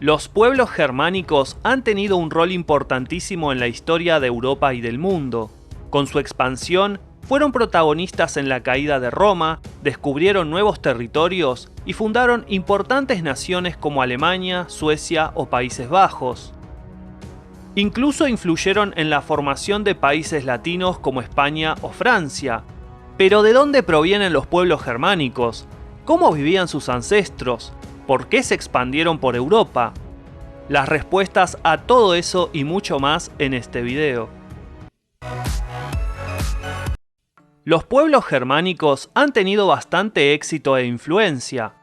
Los pueblos germánicos han tenido un rol importantísimo en la historia de Europa y del mundo. Con su expansión, fueron protagonistas en la caída de Roma, descubrieron nuevos territorios y fundaron importantes naciones como Alemania, Suecia o Países Bajos. Incluso influyeron en la formación de países latinos como España o Francia. Pero ¿de dónde provienen los pueblos germánicos? ¿Cómo vivían sus ancestros? ¿Por qué se expandieron por Europa? Las respuestas a todo eso y mucho más en este video. Los pueblos germánicos han tenido bastante éxito e influencia.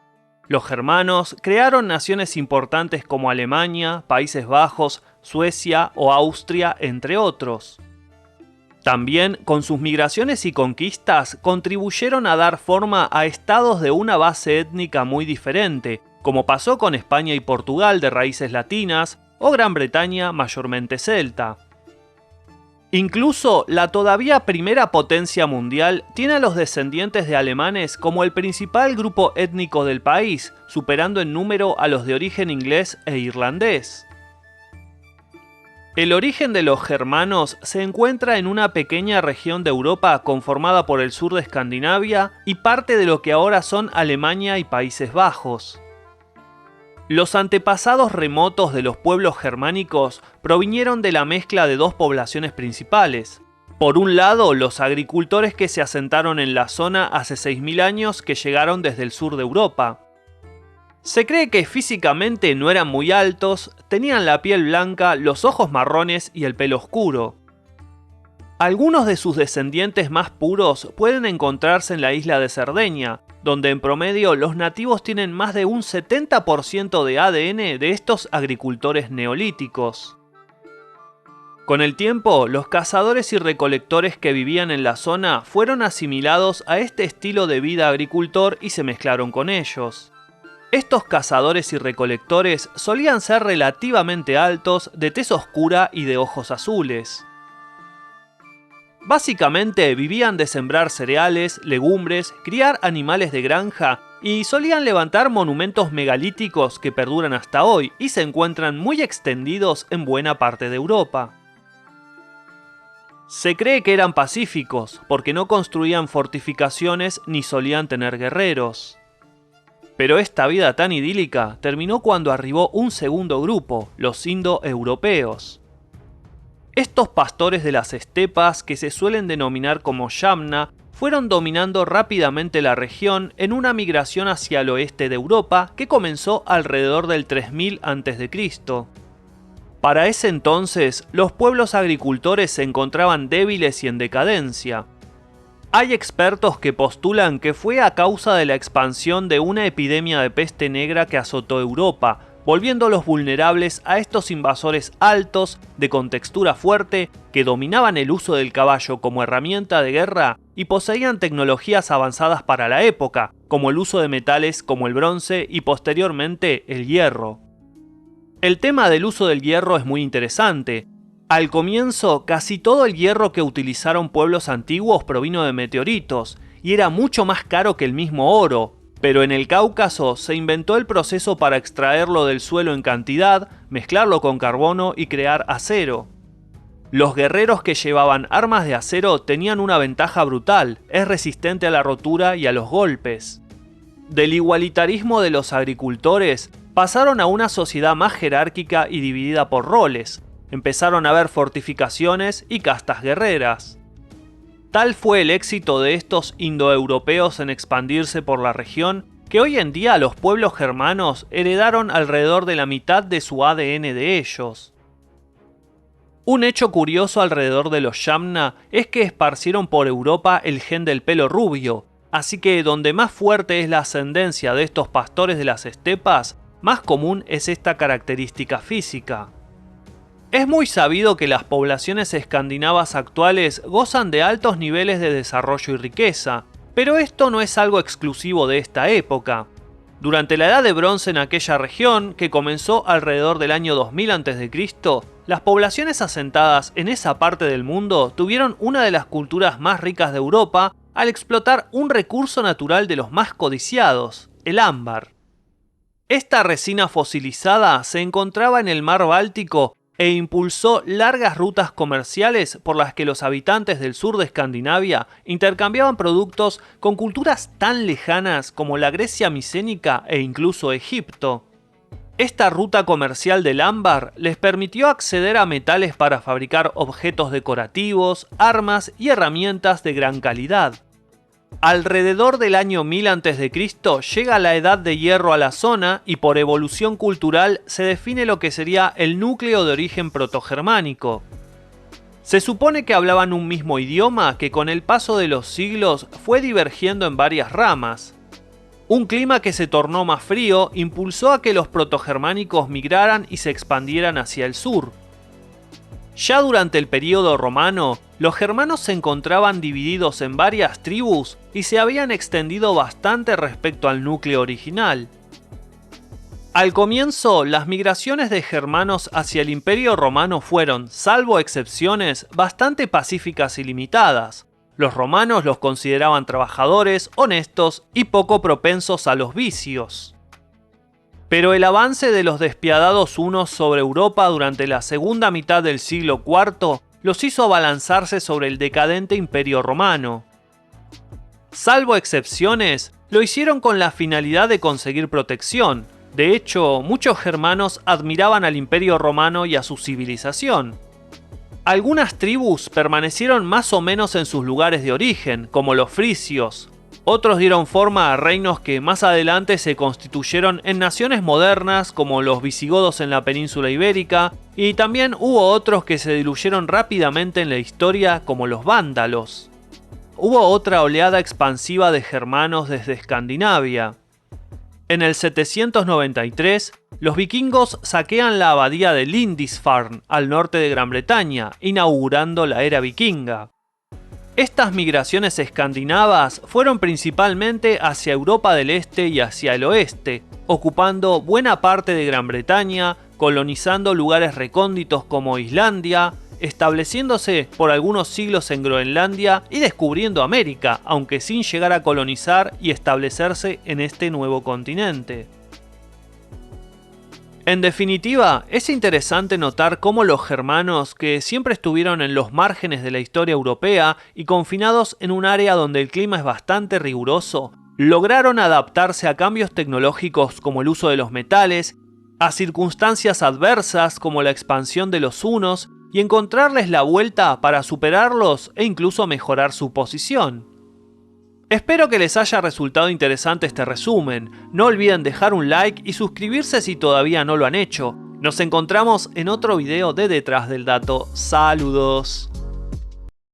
Los germanos crearon naciones importantes como Alemania, Países Bajos, Suecia o Austria, entre otros. También, con sus migraciones y conquistas, contribuyeron a dar forma a estados de una base étnica muy diferente, como pasó con España y Portugal de raíces latinas, o Gran Bretaña mayormente celta. Incluso la todavía primera potencia mundial tiene a los descendientes de alemanes como el principal grupo étnico del país, superando en número a los de origen inglés e irlandés. El origen de los germanos se encuentra en una pequeña región de Europa conformada por el sur de Escandinavia y parte de lo que ahora son Alemania y Países Bajos. Los antepasados remotos de los pueblos germánicos provinieron de la mezcla de dos poblaciones principales. Por un lado, los agricultores que se asentaron en la zona hace 6.000 años que llegaron desde el sur de Europa. Se cree que físicamente no eran muy altos, tenían la piel blanca, los ojos marrones y el pelo oscuro. Algunos de sus descendientes más puros pueden encontrarse en la isla de Cerdeña, donde en promedio los nativos tienen más de un 70% de ADN de estos agricultores neolíticos. Con el tiempo, los cazadores y recolectores que vivían en la zona fueron asimilados a este estilo de vida agricultor y se mezclaron con ellos. Estos cazadores y recolectores solían ser relativamente altos, de tez oscura y de ojos azules. Básicamente vivían de sembrar cereales, legumbres, criar animales de granja y solían levantar monumentos megalíticos que perduran hasta hoy y se encuentran muy extendidos en buena parte de Europa. Se cree que eran pacíficos porque no construían fortificaciones ni solían tener guerreros. Pero esta vida tan idílica terminó cuando arribó un segundo grupo, los indoeuropeos. Estos pastores de las estepas, que se suelen denominar como Yamna, fueron dominando rápidamente la región en una migración hacia el oeste de Europa que comenzó alrededor del 3000 a.C. Para ese entonces, los pueblos agricultores se encontraban débiles y en decadencia. Hay expertos que postulan que fue a causa de la expansión de una epidemia de peste negra que azotó Europa, volviéndolos vulnerables a estos invasores altos, de contextura fuerte, que dominaban el uso del caballo como herramienta de guerra y poseían tecnologías avanzadas para la época, como el uso de metales como el bronce y posteriormente el hierro. El tema del uso del hierro es muy interesante. Al comienzo, casi todo el hierro que utilizaron pueblos antiguos provino de meteoritos, y era mucho más caro que el mismo oro. Pero en el Cáucaso se inventó el proceso para extraerlo del suelo en cantidad, mezclarlo con carbono y crear acero. Los guerreros que llevaban armas de acero tenían una ventaja brutal, es resistente a la rotura y a los golpes. Del igualitarismo de los agricultores pasaron a una sociedad más jerárquica y dividida por roles. Empezaron a haber fortificaciones y castas guerreras. Tal fue el éxito de estos indoeuropeos en expandirse por la región, que hoy en día los pueblos germanos heredaron alrededor de la mitad de su ADN de ellos. Un hecho curioso alrededor de los Yamna es que esparcieron por Europa el gen del pelo rubio, así que donde más fuerte es la ascendencia de estos pastores de las estepas, más común es esta característica física. Es muy sabido que las poblaciones escandinavas actuales gozan de altos niveles de desarrollo y riqueza, pero esto no es algo exclusivo de esta época. Durante la Edad de Bronce en aquella región, que comenzó alrededor del año 2000 a.C., las poblaciones asentadas en esa parte del mundo tuvieron una de las culturas más ricas de Europa al explotar un recurso natural de los más codiciados, el ámbar. Esta resina fosilizada se encontraba en el mar Báltico e impulsó largas rutas comerciales por las que los habitantes del sur de Escandinavia intercambiaban productos con culturas tan lejanas como la Grecia micénica e incluso Egipto. Esta ruta comercial del ámbar les permitió acceder a metales para fabricar objetos decorativos, armas y herramientas de gran calidad. Alrededor del año 1000 a.C. llega la Edad de Hierro a la zona y por evolución cultural se define lo que sería el núcleo de origen protogermánico. Se supone que hablaban un mismo idioma que con el paso de los siglos fue divergiendo en varias ramas. Un clima que se tornó más frío impulsó a que los protogermánicos migraran y se expandieran hacia el sur. Ya durante el período romano, los germanos se encontraban divididos en varias tribus y se habían extendido bastante respecto al núcleo original. Al comienzo, las migraciones de germanos hacia el Imperio Romano fueron, salvo excepciones, bastante pacíficas y limitadas. Los romanos los consideraban trabajadores, honestos y poco propensos a los vicios. Pero el avance de los despiadados hunos sobre Europa durante la segunda mitad del siglo IV los hizo abalanzarse sobre el decadente Imperio Romano. Salvo excepciones, lo hicieron con la finalidad de conseguir protección. De hecho, muchos germanos admiraban al Imperio Romano y a su civilización. Algunas tribus permanecieron más o menos en sus lugares de origen, como los frisios. Otros dieron forma a reinos que más adelante se constituyeron en naciones modernas como los visigodos en la península ibérica, y también hubo otros que se diluyeron rápidamente en la historia como los vándalos. Hubo otra oleada expansiva de germanos desde Escandinavia. En el 793, los vikingos saquean la abadía de Lindisfarne al norte de Gran Bretaña, inaugurando la era vikinga. Estas migraciones escandinavas fueron principalmente hacia Europa del Este y hacia el oeste, ocupando buena parte de Gran Bretaña, colonizando lugares recónditos como Islandia, estableciéndose por algunos siglos en Groenlandia y descubriendo América, aunque sin llegar a colonizar y establecerse en este nuevo continente. En definitiva, es interesante notar cómo los germanos, que siempre estuvieron en los márgenes de la historia europea y confinados en un área donde el clima es bastante riguroso, lograron adaptarse a cambios tecnológicos como el uso de los metales, a circunstancias adversas como la expansión de los hunos y encontrarles la vuelta para superarlos e incluso mejorar su posición. Espero que les haya resultado interesante este resumen. No olviden dejar un like y suscribirse si todavía no lo han hecho. Nos encontramos en otro video de Detrás del Dato. ¡Saludos!